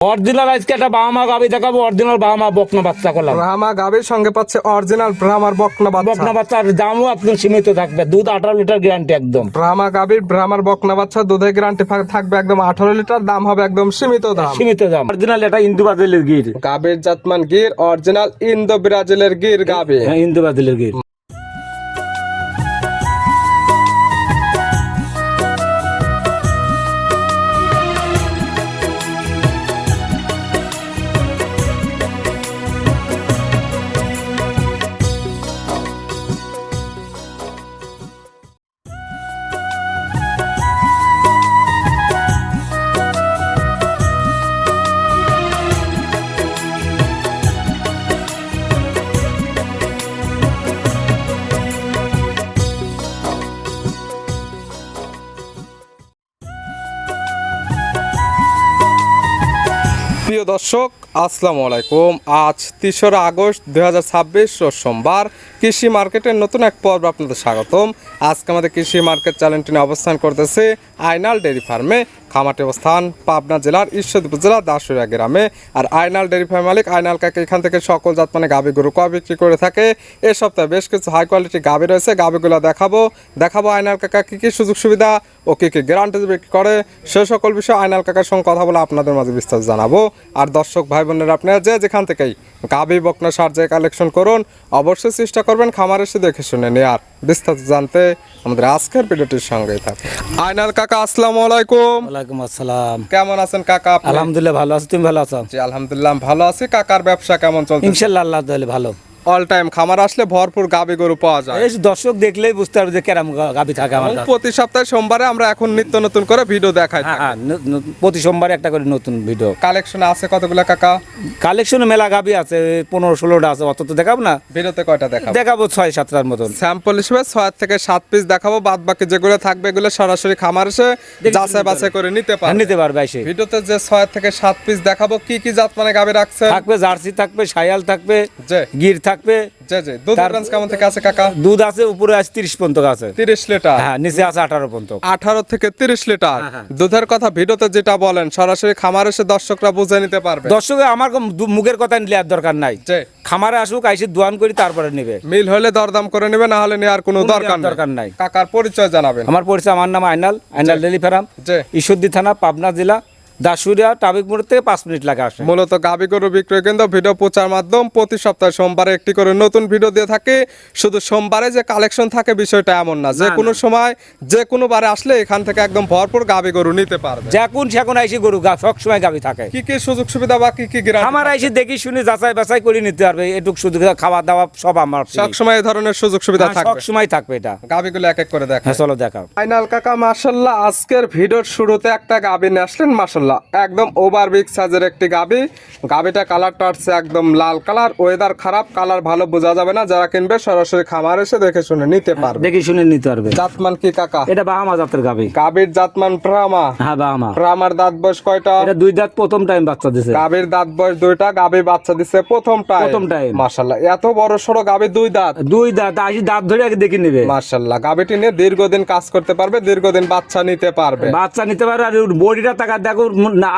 Original আজকে একটা Bahama গাবি দেখাবো, অরিজিনাল বাহামা বকনা বাচ্চা করলাম। ব্রাহ্মা গাভীর সঙ্গে পাচ্ছে অরিজিনাল ব্রাহ্মার বকনা বকনা বাচ্চার দামও একদম সীমিত থাকবে, দুধ 18 লিটার গ্যারান্টি একদম। ব্রাহ্মা গাভীর ব্রাহ্মার বকনা বাচ্চা দুধের গ্যারান্টি থাকবে একদম 18 লিটার, দাম হবে একদম সীমিত দাম। সীমিত দাম। অরিজিনাল এটা ইন্দু বাজিলের গির। গাভীর জাতমান গির, অরিজিনাল ইন্দো ব্রাজিলের গির গাভী। হ্যাঁ, ইন্দু বাজিলের গির। প্রিয় দর্শক, আসসালামু আলাইকুম। আজ 3রা আগস্ট 2026 রোজ সোমবার। কৃষি মার্কেটের নতুন এক পর্ব আপনাদের স্বাগতম। আজকে আমাদের কৃষি মার্কেট চ্যানেলটি নিয়ে অবস্থান করতেছে আইনাল ডেয়ারি ফার্মে। খামারটি অবস্থান পাবনা জেলার ঈশ্বরদী উপজেলা দাসুরিয়া গ্রামে। আর আইনাল ডেয়ারি ফার্ম মালিক আইনাল কাকা এখান থেকে সকল জাত মানে গাভী গরু কয় বিক্রি করে থাকে। এ সপ্তাহে বেশ কিছু হাই কোয়ালিটি গাভী রয়েছে, গাভীগুলো দেখাবো আইনাল কাকা কী কী সুযোগ সুবিধা ও কী কী গ্যারান্টি বিক্রি করে, সে সকল বিষয়ে আইনাল কাকার সঙ্গে কথা বলে আপনাদের মাঝে বিস্তারিত জানাবো। আর দর্শক ভাই বোনেরা, আপনারা যেখান থেকেই গাভী বকনা সার যে কালেকশন করুন, অবশ্যই চেষ্টা করবেন খামার এসে দেখে শুনে নেয়ার। বিস্তারিত জানতে আমাদের আজকের ভিডিওটির সঙ্গেই থাকুন। আইনাল কাকা, আসসালামু আলাইকুম। ওয়ালাইকুম আসসালাম। কেমন আছেন কাকা? আলহামদুলিল্লাহ ভালো আছি, তুমি ভালো আছো? জি আলহামদুলিল্লাহ ভালো আছি। কাকার ব্যবসা কেমন চলছে? ইনশাআল্লাহ আল্লাহ তাআলা ভালো। অল টাইম খামার আসলে ভরপুর গাভী গরু পাওয়া যায়। এই দর্শক দেখলেই বুঝতে পারবে যে কেরাম গাভী থাকে আমার কাছে। প্রতি সপ্তাহে সোমবারে আমরা এখন নিত্য নতুন করে ভিডিও দেখাই থাকি। হ্যাঁ, প্রতি সোমবারে একটা করে নতুন ভিডিও। কালেকশন আছে কতগুলা কাকা? কালেকশনে মেলা গাভী আছে, 15-16টা আছে। অত তো দেখাবো না, ভিডিওতে কয়টা দেখাবো? দেখাবো 6-7টার মতন। স্যাম্পল হিসেবে 6 থেকে 7 পিস দেখাবো, বাদ বাকি যেগুলো থাকবে এগুলো সরাসরি খামার এসে যাচাই বাছাই করে নিতে পারবে। এসে ভিডিওতে যে 6 থেকে 7 পিস দেখাবো, কি কি জাত মানে গাভী রাখছে? থাকবে জার্সি, থাকবে শায়াল, থাকবে যে গির, থাকবে। জি দুধের রেঞ্জ কেমন থেকে আছে কাকা? দুধ আছে উপরে আছে 30 পর্যন্ত আছে। 30 লিটার। হ্যাঁ, নিচে আছে 18 পর্যন্ত। 18 থেকে 30 লিটার হ্যাঁ। দুধের কথা ভিডিওতে যেটা বলেন সরাসরি খামার এসে দর্শকরা বুঝে নিতে পারবে। দর্শকে আমার মুখের কথা নেওয়ার দরকার নাই, যে খামারে আসুক, আইসে দোয়ান করি তারপরে নেবে। মিল হলে দরদাম করে নেবে, না হলে নেওয়ার কোনো দরকার নাই। কাকার পরিচয় জানাবেন। আমার পরিচয়, আমার নাম আইনাল ডেয়ারি ফার্ম, যে ঈশ্বরদী থানা, পাবনা জেলা, দাসুরিয়া ট্রাফিক মোড় থেকে 5 মিনিট লাগে আসে। মূলত গাভী গরু বিক্রয় কেন্দ্র, ভিডিও প্রচার মাধ্যম। প্রতি সপ্তাহে সোমবারে একটি করে নতুন ভিডিও দিয়ে থাকে। শুধু সোমবারে যে কালেকশন থাকে বিষয়টা এমন না, যে কোনো সময় যে কোনো বারে আসলে এখান থেকে একদম ভরপুর গাভী গরু নিতে পারবে। যখন আইসে গরু সব সময় গাভী থাকে। কি কি সুযোগ সুবিধা বা কি কি গ্যারান্টি? আমার আইসে দেখি শুনে যাচাই বাছাই করে নিতে পারবে। এটুক সুযোগ, খাওয়া দাওয়া সব আমার সব সময় এই ধরনের সুযোগ সুবিধা সব থাকবে। সময় থাকবে। এটা গাভীগুলো এক এক করে দেখা। হ্যাঁ, চলো দেখাও। আইনাল কাকা মাশাআল্লাহ, আজকের ভিডিওর শুরুতে একটা গাভী নিয়ে আসলেন। মাশাআল্লাহ, একদম ওভার বিগ সাইজের একটি গাভী। গাভীটা কালারটা আসছে একদম লাল কালার। ওয়েদার খারাপ, কালার ভালো বোঝা যাবে না। যারা কিনবে সরাসরি খামার এসে দেখে শুনে নিতে পারবে। দেখি শুনে নিতে পারবে। জাতমান কি কাকা? এটা বাহামা জাতের গাভী। গাভীর জাতমান ব্রাহ্মা। হ্যাঁ, বাহামা। ব্রাহ্মার দাঁত বয়স কয়টা? এটা 2 দাঁত, প্রথম টাইম বাচ্চা দিছে। গাভীর দাঁত বয়স 2টা, গাভী বাচ্চা দিছে প্রথম টাইম। মাশাআল্লাহ, এত বড় সরো গাভী 2 দাঁত। 2 দাঁত, আইসি দাঁত ধরে আগে দেখে নেবে। মাশাআল্লাহ, গাভীটি নিয়ে দীর্ঘদিন কাজ করতে পারবে, দীর্ঘদিন বাচ্চা নিতে পারবে। আর বডিটা টাকা দেখো,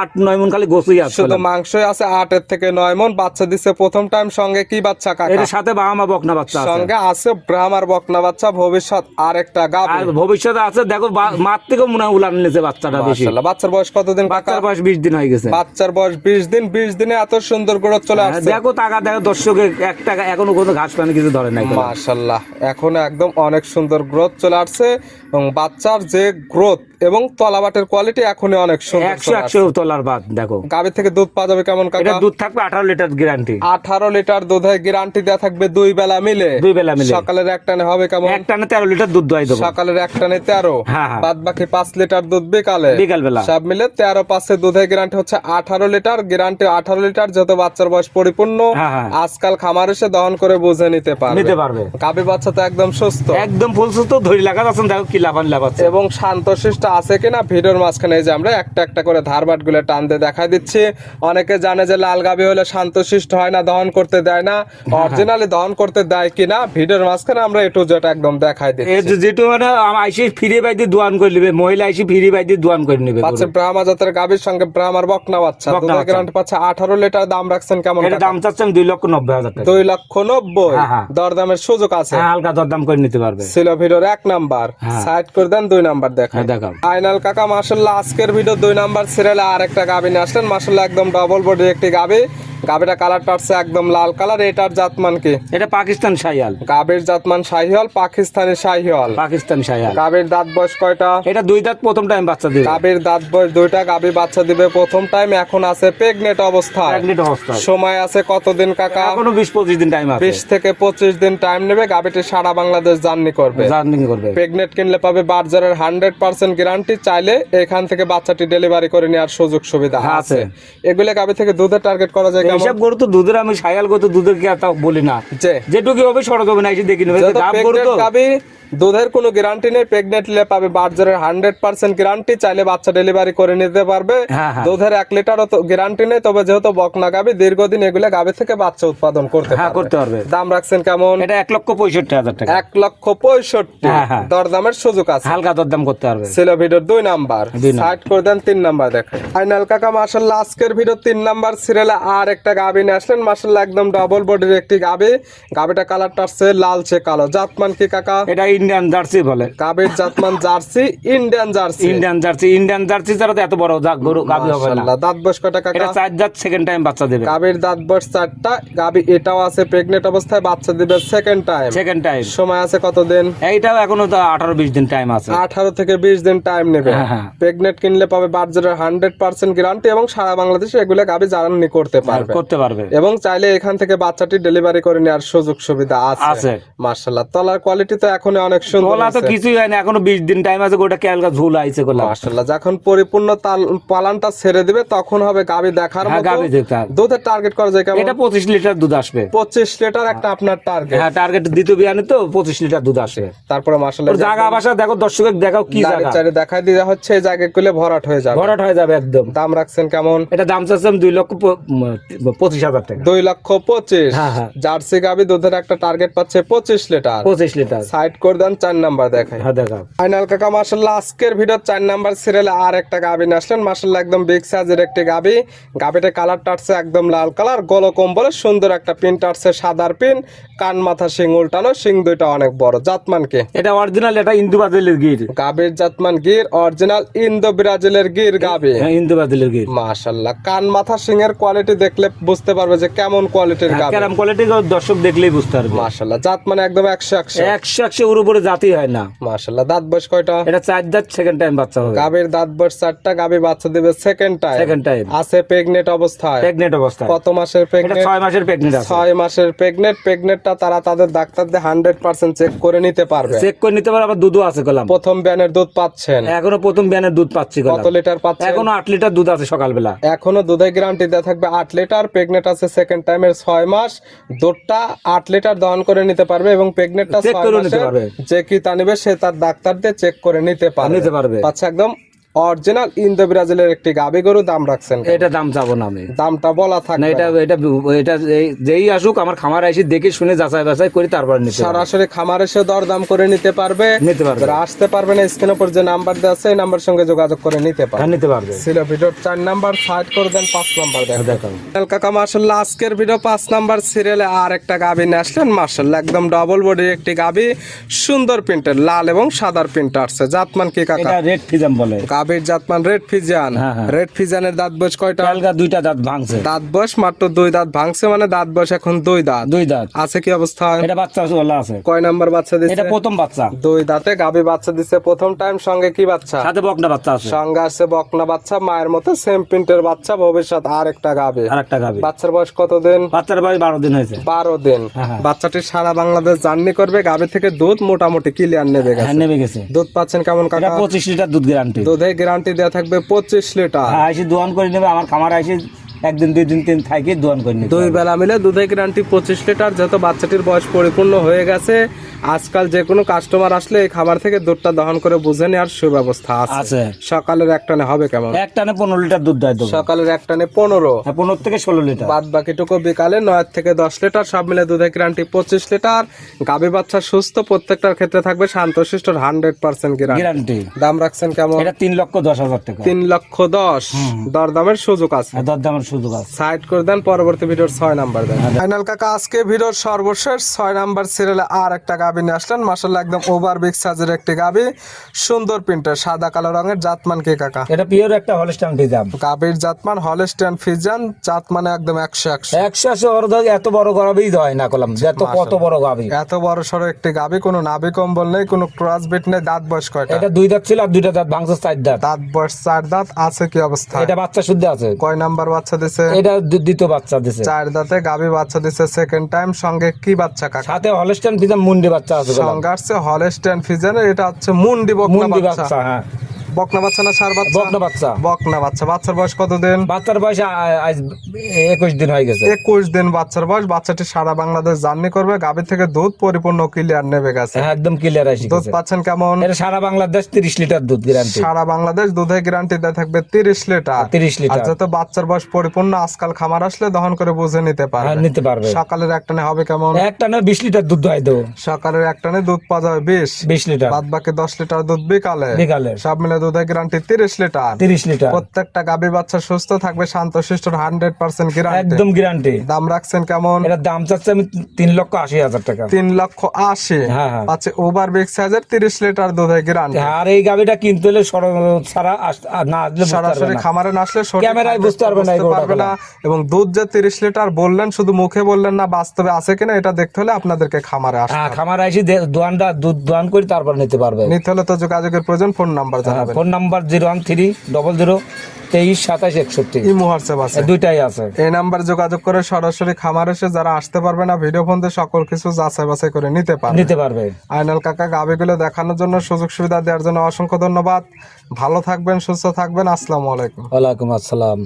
8-9 মণ খালি গোছই আছে। শুধু মাংসই আছে 8 থেকে 9 মণ। বাচ্চা দিছে প্রথম টাইম। সঙ্গে কি বাচ্চা কাকা? এর সাথে বাহামা বকনা বাচ্চা আছে। সঙ্গে আছে ব্রাহ্মার বকনা বাচ্চা। ভবিষ্যৎ আরেকটা গাভী। আর ভবিষ্যতে আছে, দেখো মার থেকে মনে হয় উলান নিয়েছে বাচ্চাটা বেশি। মাশাআল্লাহ, বাচ্চার বয়স কতদিন কাকা? বাচ্চার বয়স 20 দিন হয়ে গেছে। বাচ্চার বয়স 20 দিন। 20 দিনে এত সুন্দর গ্রোথ চলে আসছে। দেখো টাকা দেখো, দর্শকে 1 টাকা এখনো কোনো ঘাস পানি কিছু ধরে নাই। মাশাআল্লাহ, এখন একদম অনেক সুন্দর গ্রোথ চলে আসছে। এবং বাচ্চার যে গ্রোথ এবং তলাবাটের কোয়ালিটি এখনই অনেক সুন্দর। 100 তলার বাদ। দেখো গাভী থেকে দুধ পাওয়া যাবে কেমন কাকা? এটা দুধ থাকবে 18 লিটার গ্যারান্টি। 18 লিটার দুধের গ্যারান্টি দেয়া থাকবে 2 বেলা মিলে। 2 বেলা মিলে। সকালের এক টানে হবে কেমন? এক টানে 13 লিটার দুধ দই দেবো। সকালের এক টানে 13। হ্যাঁ। বাদ বাকি 5 লিটার দুধ বিকাল বেলা। সব মিলে 13-5 দুধের গ্যারান্টি হচ্ছে 18 লিটার। গ্যারান্টি 18 লিটার, যত বাচ্চার বয়স পরিপূর্ণ। আজকাল খামার এসে দহন করে বুঝে নিতে পারবে। পারবে। গাভী বাচ্চা তো একদম সুস্থ, একদম ফুল সুস্থ, ধরি লাগা যাচ্ছে। দেখো কি লাফান লাফাচ্ছে। এবং শান্তশিষ্ট আছে কিনা ভিডিওর মাঝখানে এই যে আমরা একটা একটা করে ধারবাট গুলো টান দিয়ে দেখাই দিচ্ছি। অনেকে জানে যে লাল গাভী হলে শান্তশিষ্ট হয় না, দহন করতে দেয় না, অরিজিনালি দহন করতে দেয় কিনা ভিডিওর মাঝখানে আমরা একটু যেটা একদম দেখাই দিচ্ছি। যেটু মানে আইসি ফ্রি বাইতে দোয়ান করে নেবে, মহিলা আইসি ফ্রি বাইতে দোয়ান করে নেবে। পাচ্ছে ব্রাহ্মা জাতের গাভীর সঙ্গে ব্রাহ্মার বকনা বাচ্চা, দুধের গ্যারান্টি পাচ্ছে 18 লিটার। দাম রাখছেন কেমন? এটা দাম চাচ্ছেন 2,90,000 টাকা। 2,90,000। হ্যাঁ। দরদামের সুযোগ আছে? হালকা দরদাম করে নিতে পারবে। ছিল ভিডিওর 1 নাম্বার, সাইড করে দেন 2 নাম্বার দেখেন। দেখাও আইনাল কাকা মাশাআল্লাহ আজকের ভিডিও 2 নাম্বার সিরিয়ালে আর একটা গাভী নিয়ে আসলেন। মাশাআল্লাহ একদম ডাবল বডি একটি গাভী। গাভীটা কালারটা হচ্ছে একদম লাল কালার। এটার জাতমান কি? এটা পাকিস্তান শাহিয়াল। গাভীর জাতমান শাহিওয়াল, পাকিস্তানি শাহিওয়াল। পাকিস্তানি শাহিয়াল। গাভীর দাঁত বয়স কয়টা? এটা 2 দাঁত, প্রথম টাইম বাচ্চা দিবে। গাভীর দাঁত বয়স 2টা, গাভী বাচ্চা দিবে প্রথম টাইম। এখন আছে প্রেগনেন্ট অবস্থায়। প্রেগনেন্ট অবস্থা। সময় আছে কতদিন কাকা? এখনো 20-25 দিন টাইম আছে। 20 থেকে 25 দিন টাইম নেবে। গাভীটি সারা বাংলাদেশ জার্নি করবে। জার্নি করবে। প্রেগনেন্ট কিনলে পাবে বার্জারের 100% গ্যারান্টি। চাইলে এখান থেকে বাচ্চাটি ডেলিভারি করে নেওয়ার সুযোগ সুবিধা আছে। এগুলো গাভী থেকে দুধের টার্গেট করা যায় কেমন? এইসব গরু তো দুধের, আমি শাহিয়াল গরু তো দুধের কি আর তা বলি না, যে যেটুকু হবে সরজ হবে না, এসে দেখি নেবে। যেহেতু গাব গরু তো pregnant গাভী, দুধের কোনো গ্যারান্টি নেই। প্রেগনেন্ট নিলে পাবে বার্জারের 100% গ্যারান্টি। চাইলে বাচ্চা ডেলিভারি করে নিতে পারবে। হ্যাঁ। দুধের 1 লিটারও তো গ্যারান্টি নেই। তবে যেহেতু বকনা গাভী, দীর্ঘদিন এগুলো গাভী থেকে বাচ্চা উৎপাদন করতে হ্যাঁ, করতে পারবে। দাম রাখছেন কেমন? এটা 1,65,000 টাকা। 1,65,000। হ্যাঁ। দরদামের সুযোগ আছে? হালকা দরদাম করতে পারবে। ছিল ভিডিওর 2 নাম্বার, সাইড করে দেন 3 নাম্বার দেখেন। ফাইনাল কাকা মাশাআল্লাহ আজকের ভিডিও 3 নাম্বার সিরিয়ালে আর একটা গাভী নিয়ে আসলেন। মাশাআল্লাহ একদম ডাবল বডির একটি গাভী। গাভীটা কালারটা আছে লালচে কালো। জাতমান কি কাকা? এটা ইন্ডিয়ান জার্সি বলে। গাভীর জাতমান jersey, Indian jersey. Indian jersey. Indian jersey ছাড়া তো এত বড় গরু গাভী হবে না। মাশাআল্লাহ দাঁত বয়স কয়টা কাকা? এটা 4 দাঁত, সেকেন্ড টাইম বাচ্চা দেবে। গাভীর দাঁত বয়স 4টা। গাভী এটাও আছে প্রেগনেন্ট অবস্থায়, বাচ্চা দিবে সেকেন্ড টাইম। Second time. সময় আছে কতদিন? এইটাও এখনো তো 18-20 দিন টাইম আছে। 18 থেকে 20 দিন টাইম নেবে। হ্যাঁ। প্রেগনেন্ট কিনলে পাবে বার্জারের 100% গ্যারান্টি এবং সারা বাংলাদেশে এগুলো গাভী জার্নি করতে পারবে। করতে পারবে। এবং চাইলে এখান থেকে বাচ্চাটি ডেলিভারি করে নেওয়ার সুযোগ সুবিধা আছে। মাশাআল্লাহ তলার কোয়ালিটি তো এখনো অনেক সুন্দর। তোলা তো কিছুই হয় না, এখনো 20 দিন টাইম আছে। গোটা কেলকা ঝুল আইছে গোলা। মাশাআল্লাহ যখন পরিপূর্ণ পালানটা ছেড়ে দিবে তখন হবে গাভী দেখার মতো। গাভী দেখতে হবে। দুধের টার্গেট করা যায় কেমন? এটা 25 লিটার দুধ আসবে। 25 লিটার একটা আপনার টার্গেট। হ্যাঁ, টার্গেট দ্বিতীয় বিয়ানে তো 25 লিটার দুধ আসে। তারপরে মাশাআল্লাহ জায়গা বাসা দেখো, দর্শকের দেখাও কি জায়গা। চারে দেখাই দিয়ে হচ্ছে এই জায়গাগুলো ভরাট হয়ে যাবে। ভরাট হয়ে যাবে একদম। দাম রাখছেন কেমন? এটা দাম চাচ্ছেন 2,25,000 টাকা। 2,25,000। হ্যাঁ। জার্সি গাভী দুধের একটা টার্গেট পাচ্ছে 25 লিটার। 25 লিটার। সাইড করে দেন 4 নাম্বার দেখাই। হ্যাঁ, দেখাও। ফাইনাল কাকা মাশাআল্লাহ আজকের ভিডিও 4 নাম্বার সিরিয়ালে আর একটা গাভী নিয়ে আসলেন। মাশাআল্লাহ একদম বিগ সাইজের একটি গাভী। গাভীটা কালারটা আছে একদম লাল কালার, গল কম্বলে সুন্দর একটা পিন আছে, সাদার পিন, কান মাথা শিং উল্টানো, শিং দুইটা অনেক বড়। জাতমান কি? এটা অরিজিনাল, এটা ইন্দু বাজিলের গির। গাভীর জাতমান গির, অরিজিনাল ইন্দো ব্রাজিলের গির গাভী। হ্যাঁ, ইন্দু বাজিলের গির। মাশাআল্লাহ কান মাথা শিং এর কোয়ালিটি দেখলে বুঝতে পারবে যে কেমন কোয়ালিটির গাভী। কেরাম কোয়ালিটি দর্শক দেখলেই বুঝতে পারবে। মাশাআল্লাহ জাত মানে একদম 100 100 এর উপরে জাতি হয় না। মাশাআল্লাহ দাঁত বয়স কয়টা? এটা 4 দাঁত, সেকেন্ড টাইম বাচ্চা হবে। গাভীর দাঁত বয়স 4টা। গাভী বাচ্চা দিবে সেকেন্ড টাইম। Second time. আছে প্রেগনেন্ট অবস্থায়। প্রেগনেন্ট অবস্থা। কত মাসের এটা প্রেগনেন্ট? 6 মাসের প্রেগনেন্ট আছে। 6 মাসের প্রেগনেন্ট। প্রেগনেন্টটা তারা তাদের ডাক্তারদের 100% চেক করে নিতে পারবে। চেক করে নিতে পারে। আবার দুধও আছে কলাম। প্রথম ব্যানের দুধ পাচ্ছেন? এখনো প্রথম বিয়ানের দুধ পাচ্ছি কলাম। কত লিটার পাচ্ছেন? এখনো 8 লিটার দুধ আছে সকালবেলা। এখনো দুধের গ্যারান্টি দেওয়া থাকবে 8 লিটার। প্রেগনেন্ট আছে সেকেন্ড টাইমের 6 মাস। দুধটা 8 লিটার দহন করে নিতে পারবে এবং প্রেগনেন্টটা চেক 6 করে নিতে মাসের পারবে। যে কি তা নিবে সে তার ডাক্তার দিয়ে চেক করে নিতে পারবে। আচ্ছা একদম অরিজিনাল ইন্দো ব্রাজিলের একটি গাভী গরু। দাম রাখছেন? এটা দাম চাবো না আমি। দামটা বলা না, থাকবে এটা এটা এটা যেই আসুক আমার খামার এসে দেখে শুনে যাচাই বাছাই করে তারপর নিতে পারবে। সরাসরি খামার এসে দরদাম করে নিতে পারবে। যারা আসতে পারবে না, স্ক্রিনের উপর যে নাম্বার দেওয়া আছে এই নাম্বার সঙ্গে যোগাযোগ করে নিতে পারবে। নিতে পারবে। ছিল ভিডিও 4 নাম্বার, সাইড করে দেন 5 নাম্বার দেখো। কাকা মাশাআল্লাহ আজকের ভিডিও 5 নাম্বার সিরিয়ালে আর একটা গাভী নিয়ে আসলেন। মাশাআল্লাহ একদম ডাবল বডির একটি গাভী, সুন্দর প্রিন্টের, লাল এবং সাদার প্রিন্ট আসছে। জাতমান কি কাকা? এটা রেড ফিজাম বলে। গাভীর জাতমান রেড ফিজিয়ান। রেড ফিজিয়ানের দাঁত বয়স কয়টা? কালকা 2টা দাঁত ভাঙছে। দাঁত বয়স মাত্র 2 দাঁত ভাঙছে, মানে দাঁত বয়স এখন 2 দাঁত। 2 দাঁত আছে কি অবস্থা? এটা বাচ্চা ওলা আছে। কয় নাম্বার বাচ্চা দিছে? এটা প্রথম বাচ্চা। 2 দাঁতে গাভী বাচ্চা দিছে প্রথম টাইম। সঙ্গে কি বাচ্চা? সাথে বকনা বাচ্চা আছে। সঙ্গে আছে বকনা বাচ্চা, মায়ের মতো সেম প্রিন্টের বাচ্চা। ভবিষ্যৎ আর একটা গাভী। আরেকটা গাভী। বাচ্চার বয়স কত দিন? বাচ্চার বয়স 12 দিন হয়েছে। 12 দিন। বাচ্চাটি সারা বাংলাদেশ জার্নি করবে। গাভী থেকে দুধ মোটামুটি ক্লিয়ার নেবে গেছে। নেমে গেছে। দুধ পাচ্ছেন কেমন কাকা? এটা 25 লিটার দুধ গ্যারান্টি। দুধের গ্যারান্টি দেওয়া থাকবে 25 লিটার। আইসি দোয়ান করে নেবে আমার খামার। আইসি একদিন 2 দিন 3 থাকি দোয়ান করে নেবে। 2 বেলা মিলে দুধের গ্যারান্টি 25 লিটার। যেহেতু বাচ্চাটির বয়স পরিপূর্ণ হয়ে গেছে, আজকাল যে কোনো কাস্টমার আসলে এই খামার থেকে দুধটা দহন করে বুঝে নেওয়ার সুব্যবস্থা আছে। আছে। সকালের এক টানে হবে কেমন? এক টানে 15 লিটার দুধ দেয় দেবো। সকালের এক টানে 15, 15 থেকে 16 লিটার। বাদ বাকিটুকু বিকালে 9 থেকে 10 লিটার, সব মিলে দুধের গ্যারান্টি 25 লিটার। গাভী বাচ্চা সুস্থ, প্রত্যেকটার ক্ষেত্রে থাকবে শান্তশিষ্ট 100% গ্যারান্টি। দাম রাখছেন কেমন? এটা 3,10,000 টাকা। 3,10,000 দরদামের সুযোগ আছে। দরদামের সুযোগ আছে। সাইড করে দেন, পরবর্তী ভিডিওর 6 নাম্বার দেন। ফাইনাল কাকা, আজকে ভিডিওর সর্বশেষ 6 নাম্বার সিরিয়ালে আর একটা গাভী নিয়ে আসলেন। মাশাআল্লাহ একদম ওভার বিগ সাইজের একটি গাভী, সুন্দর প্রিন্টের, সাদা কালো রঙের। জাতমান কি কাকা? এটা পিওর একটা হলস্টাইন ফ্রিজিয়ান। গাভীর জাতমান হলস্টাইন ফ্রিজিয়ান, জাত মানে একদম 100 100 ওর দাগ এত বড় গাভী হয় না কলম, যে কত বড় গাভী। এত বড় সড়ো একটি গাভী, কোনো নাভি কম্বল নেই, কোনো ক্রস বিট নেই। দাঁত বয়স কয়টা? এটা 2 দাঁত ছিল আর 2টা দাঁত ভাঙছে, 4 দাঁত। দাঁত বয়স 4 দাঁত আছে। কি অবস্থা? এটা বাচ্চা শুদ্ধ আছে। কয় নাম্বার বাচ্চা দিছে? এটা দ্বিতীয় বাচ্চা দিছে। 4 দাঁতে গাভী বাচ্চা দিছে, সেকেন্ড টাইম। সঙ্গে কি বাচ্চা কাকা? সাথে হলস্টাইন ফ্রিজিয়ান মুন্ডি বাচ্চা আছে। সঙ্গে আসছে হলস্টাইন ফ্রিজিয়ানের, এটা হচ্ছে মুন্ডি বকনা মুন্ডি বাচ্চা। বাচ্চা, হ্যাঁ। বকনা বাচ্চা না ষাঁড় বাচ্চা? বকনা বাচ্চা। বকনা বাচ্চা। বাচ্চার বয়স কত দিন? বাচ্চার বয়স আজ 21 দিন হয়ে গেছে। 21 দিন বাচ্চার বয়স। বাচ্চাটি সারা বাংলাদেশ জার্নি করবে। গাভী থেকে দুধ পরিপূর্ণ ক্লিয়ার নেবে গেছে। হ্যাঁ, একদম ক্লিয়ার আসি দুধ পাচ্ছেন কেমন? এটা সারা বাংলাদেশ 30 লিটার দুধ গ্যারান্টি। সারা বাংলাদেশ দুধের গ্যারান্টি দেয়া থাকবে 30 লিটার। 30 লিটার। আর যত বাচ্চার বয়স পরিপূর্ণ, আজকাল খামার আসলে দহন করে বুঝে নিতে হ্যাঁ, পারবে। নিতে পারবে। সকালের একটানে হবে কেমন? একটা না 20 লিটার দুধ হয় দেবো। সকালের একটানে দুধ পাওয়া যাবে 20 লিটার। বাদ বাকি 10 লিটার দুধ বিকালে। বিকালে সব মিলে দুধের গ্যারান্টি 30 লিটার। 30 লিটার। প্রত্যেকটা গাভী বাচ্চা সুস্থ থাকবে, শান্তশিষ্ট, 100% গ্যারান্টি। একদম গ্যারান্টি। দাম রাখছেন কেমন? এটার দাম চাচ্ছে আমি 3,80,000 টাকা। 3,80,000। হ্যাঁ, হ্যাঁ। আচ্ছা, ওভার বিগ সাইজের 30 লিটার দুধের গ্যারান্টি। আর এই গাভিটা কিনতে হলে ছাড়া না আসলে বুঝতে পারবে সরাসরি না। খামারে না আসলে সঠিক ক্যামেরায় বুঝতে পারবে না, বুঝতে পারবে না। এবং দুধ যে 30 লিটার বললেন, শুধু মুখে বললেন না, বাস্তবে আছে কিনা এটা দেখতে হলে আপনাদেরকে খামারে আসতে হ্যাঁ, হবে। খামারে এসে দুধ দোয়ান করে তারপর নিতে পারবে। নিতে হলে তো যোগাযোগের প্রয়োজন। ফোন নাম্বার জানাবেন। Phone number 01300232761। ইমো হোয়াটসঅ্যাপ আছে, দুইটাই আছে। এই নাম্বার যোগাযোগ করে সরাসরি খামার এসে যারা আসতে পারবে না, ভিডিও ফোন দিয়ে সকল কিছু যাচাই বাছাই করে নিতে পারবে। আইনাল কাকা গাভীগুলো দেখানোর জন্য, সুযোগ সুবিধা দেওয়ার জন্য অসংখ্য ধন্যবাদ। ভালো থাকবেন, সুস্থ থাকবেন। আসসালামু আলাইকুম। ওয়ালাইকুম আসসালাম।